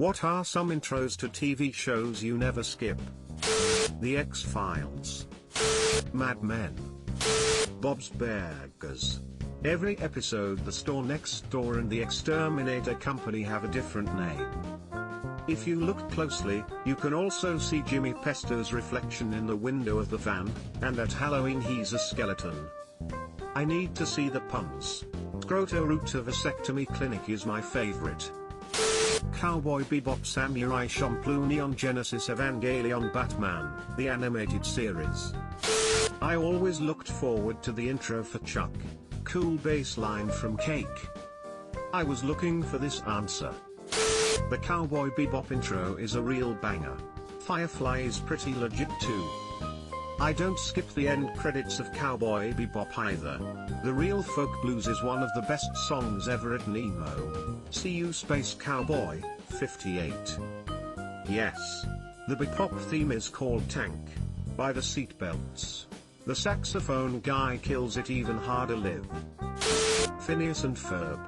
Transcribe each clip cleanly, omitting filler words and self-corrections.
What are some intros to TV shows you never skip? The X-Files, Mad Men, Bob's Burgers. Every episode The Store Next Door and The Exterminator Company have a different name. If you look closely, you can also see Jimmy Pesto's reflection in the window of the van, and at Halloween he's a skeleton. I need to see the puns. Scroto-Root Vasectomy Clinic is my favorite. Cowboy Bebop Samurai Champloo Neon Genesis Evangelion Batman, the animated series. I always looked forward to the intro for Chuck. Cool bass line from Cake. I was looking for this answer. The Cowboy Bebop intro is a real banger. Firefly is pretty legit too. I don't skip the end credits of Cowboy Bebop either. The Real Folk Blues is one of the best songs ever at Nemo. See You Space Cowboy, 58. Yes. The Bebop theme is called Tank, by the Seatbelts. The saxophone guy kills it even harder live. Phineas and Ferb.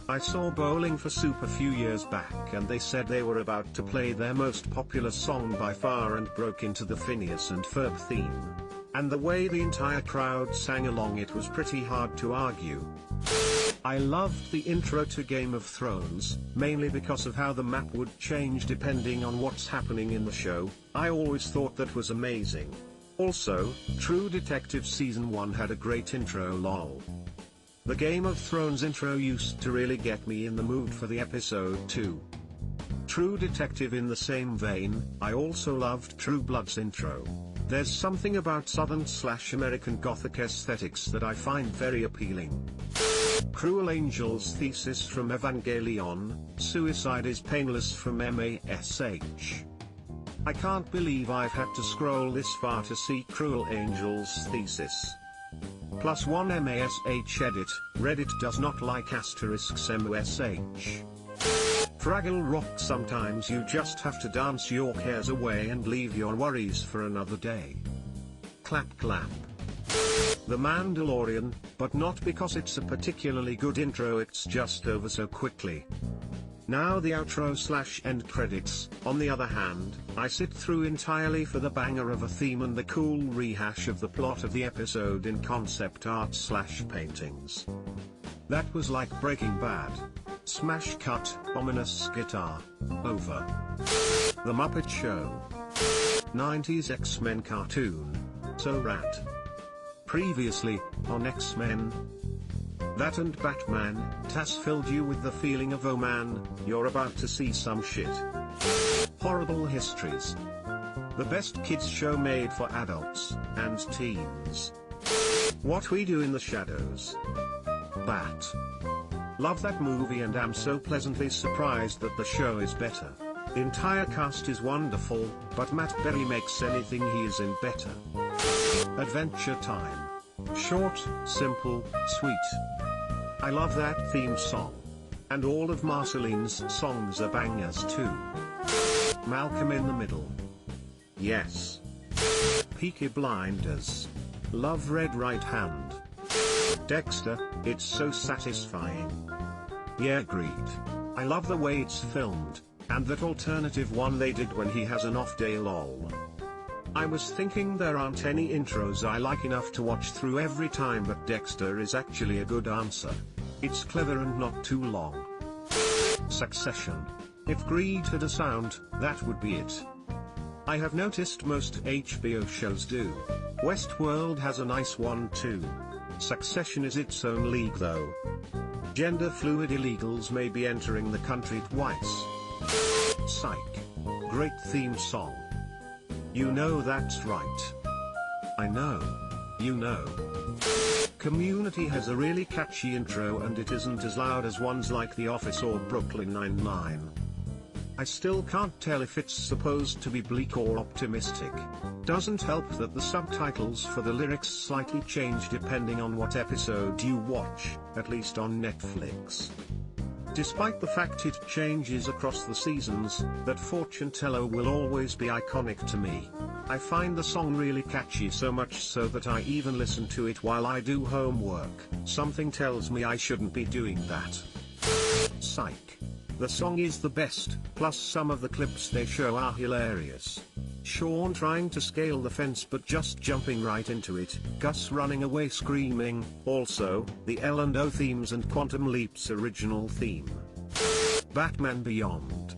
I saw Bowling for Soup a few years back and they said they were about to play their most popular song by far and broke into the Phineas and Ferb theme. And the way the entire crowd sang along, it was pretty hard to argue. I loved the intro to Game of Thrones, mainly because of how the map would change depending on what's happening in the show. I always thought that was amazing. Also, True Detective Season 1 had a great intro lol. The Game of Thrones intro used to really get me in the mood for the episode too. True Detective in the same vein, I also loved True Blood's intro. There's something about Southern/American Gothic aesthetics that I find very appealing. Cruel Angel's Thesis from Evangelion, Suicide is Painless from MASH. I can't believe I've had to scroll this far to see Cruel Angel's Thesis. +1 MASH edit, Reddit does not like asterisks MUSH. Fraggle Rock. Sometimes you just have to dance your cares away and leave your worries for another day. Clap Clap. The Mandalorian, but not because it's a particularly good intro, it's just over so quickly. Now the outro/end credits. On the other hand, I sit through entirely for the banger of a theme and the cool rehash of the plot of the episode in concept art/paintings. That was like Breaking Bad. Smash cut, ominous guitar. Over. The Muppet Show. 90s X-Men cartoon. So rad. Previously, on X-Men. That and Batman, TAS filled you with the feeling of oh man, you're about to see some shit. Horrible Histories. The best kids show made for adults and teens. What We Do in the Shadows. Bat. Love that movie and am so pleasantly surprised that the show is better. The entire cast is wonderful, but Matt Berry makes anything he is in better. Adventure Time. Short, simple, sweet. I love that theme song. And all of Marceline's songs are bangers too. Malcolm in the Middle. Yes. Peaky Blinders. Love Red Right Hand. Dexter, it's so satisfying. Yeah, agreed. I love the way it's filmed, and that alternative one they did when he has an off day lol. I was thinking there aren't any intros I like enough to watch through every time, but Dexter is actually a good answer. It's clever and not too long. Succession. If greed had a sound, that would be it. I have noticed most HBO shows do. Westworld has a nice one too. Succession is its own league though. Gender fluid illegals may be entering the country twice. Psych. Great theme song. You know that's right. I know. You know. Community has a really catchy intro and it isn't as loud as ones like The Office or Brooklyn Nine-Nine. I still can't tell if it's supposed to be bleak or optimistic. Doesn't help that the subtitles for the lyrics slightly change depending on what episode you watch, at least on Netflix. Despite the fact it changes across the seasons, that fortune teller will always be iconic to me. I find the song really catchy, so much so that I even listen to it while I do homework. Something tells me I shouldn't be doing that. Psych. The song is the best, plus some of the clips they show are hilarious. Sean trying to scale the fence but just jumping right into it, Gus running away screaming, also, the L&O themes and Quantum Leap's original theme. Batman Beyond.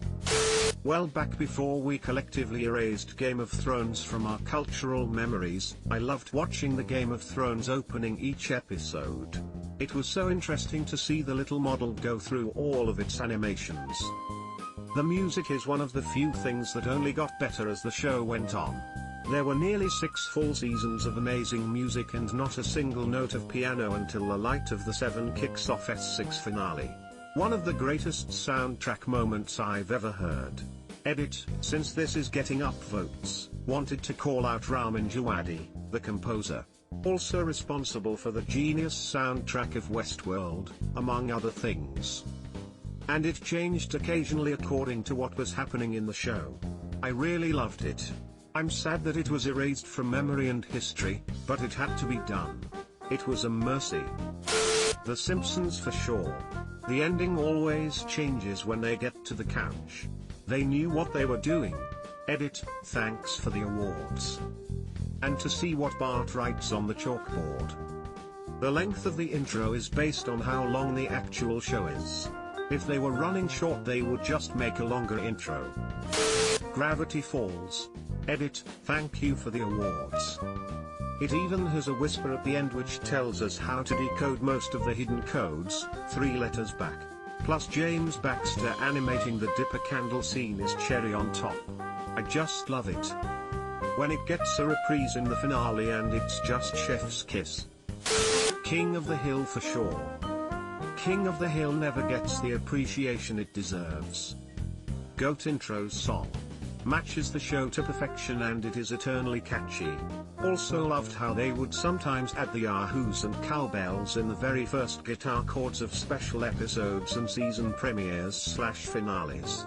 Well, back before we collectively erased Game of Thrones from our cultural memories, I loved watching the Game of Thrones opening each episode. It was so interesting to see the little model go through all of its animations. The music is one of the few things that only got better as the show went on. There were nearly 6 full seasons of amazing music and not a single note of piano until the Light of the Seven kicks off S6 finale. One of the greatest soundtrack moments I've ever heard. Edit, since this is getting up votes, wanted to call out Ramin Djawadi, the composer. Also responsible for the genius soundtrack of Westworld, among other things. And it changed occasionally according to what was happening in the show. I really loved it. I'm sad that it was erased from memory and history, but it had to be done. It was a mercy. The Simpsons for sure. The ending always changes when they get to the couch. They knew what they were doing. Edit, thanks for the awards. And to see what Bart writes on the chalkboard. The length of the intro is based on how long the actual show is. If they were running short they would just make a longer intro. Gravity Falls. Edit, thank you for the awards. It even has a whisper at the end which tells us how to decode most of the hidden codes, 3 letters back. Plus James Baxter animating the Dipper candle scene is cherry on top. I just love it. When it gets a reprise in the finale and it's just chef's kiss. King of the Hill for sure. King of the Hill never gets the appreciation it deserves. GOAT intro song. Matches the show to perfection and it is eternally catchy. Also loved how they would sometimes add the yahoos and cowbells in the very first guitar chords of special episodes and season premieres/finales.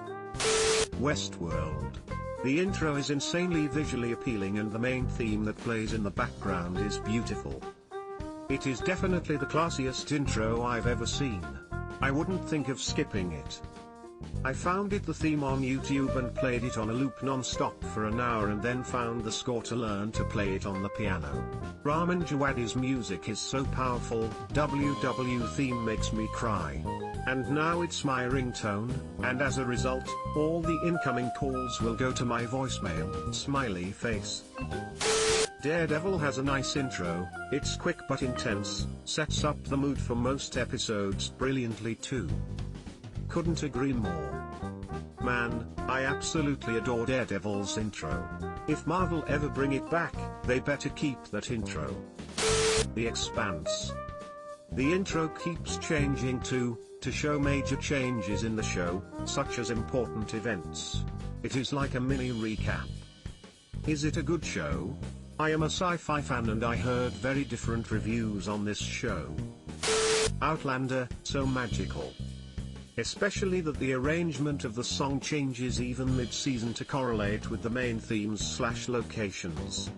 Westworld. The intro is insanely visually appealing and the main theme that plays in the background is beautiful. It is definitely the classiest intro I've ever seen. I wouldn't think of skipping it. I found the theme on YouTube and played it on a loop non-stop for an hour and then found the score to learn to play it on the piano. Ramin Djawadi's music is so powerful, WW theme makes me cry. And now it's my ringtone, and as a result, all the incoming calls will go to my voicemail, smiley face. Daredevil has a nice intro, it's quick but intense, sets up the mood for most episodes brilliantly too. Couldn't agree more. Man, I absolutely adore Daredevil's intro. If Marvel ever bring it back, they better keep that intro. The Expanse. The intro keeps changing too, to show major changes in the show, such as important events. It is like a mini recap. Is it a good show? I am a sci-fi fan and I heard very different reviews on this show. Outlander, so magical. Especially that the arrangement of the song changes even mid-season to correlate with the main themes/locations.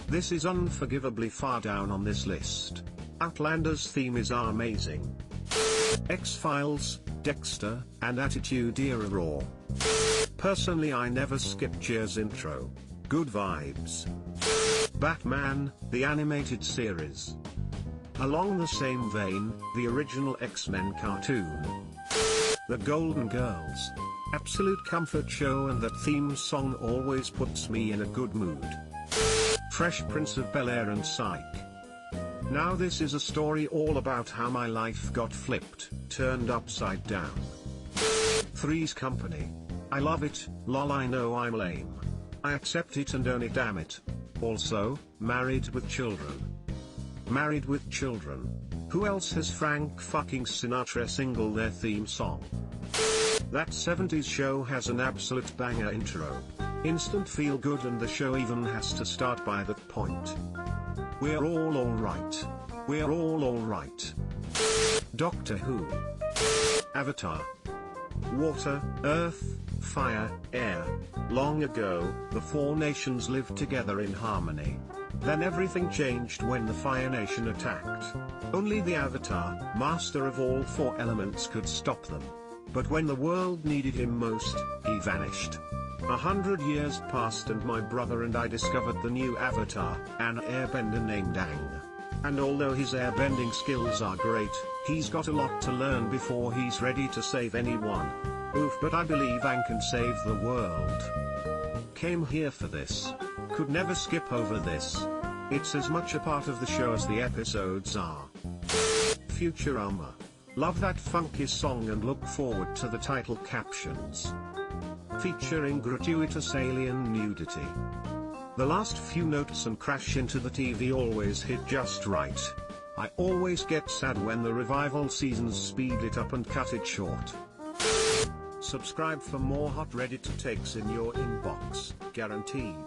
This is unforgivably far down on this list. Outlander's theme is amazing. X-Files, Dexter, and Attitude Era Raw. Personally I never skip Cheers intro. Good vibes. Batman, the animated series. Along the same vein, the original X-Men cartoon. The Golden Girls. Absolute comfort show and that theme song always puts me in a good mood. Fresh Prince of Bel-Air and Psych. Now this is a story all about how my life got flipped, turned upside down. Three's Company. I love it, lol I know I'm lame. I accept it and own it damn it. Also, Married with Children. Married with Children. Who else has Frank fucking Sinatra single their theme song? That 70s show has an absolute banger intro. Instant feel good and the show even has to start by that point. We're all alright. We're all alright. Doctor Who. Avatar. Water, earth, fire, air. Long ago, the 4 nations lived together in harmony. Then everything changed when the Fire Nation attacked. Only the Avatar, master of all 4 elements, could stop them. But when the world needed him most, he vanished. 100 years passed and my brother and I discovered the new avatar, an airbender named Aang. And although his airbending skills are great, he's got a lot to learn before he's ready to save anyone. Oof, but I believe Aang can save the world. Came here for this. Could never skip over this. It's as much a part of the show as the episodes are. Futurama. Love that funky song and look forward to the title captions. Featuring gratuitous alien nudity. The last few notes and crash into the TV always hit just right. I always get sad when the revival seasons speed it up and cut it short. Subscribe for more hot Reddit takes in your inbox, guaranteed.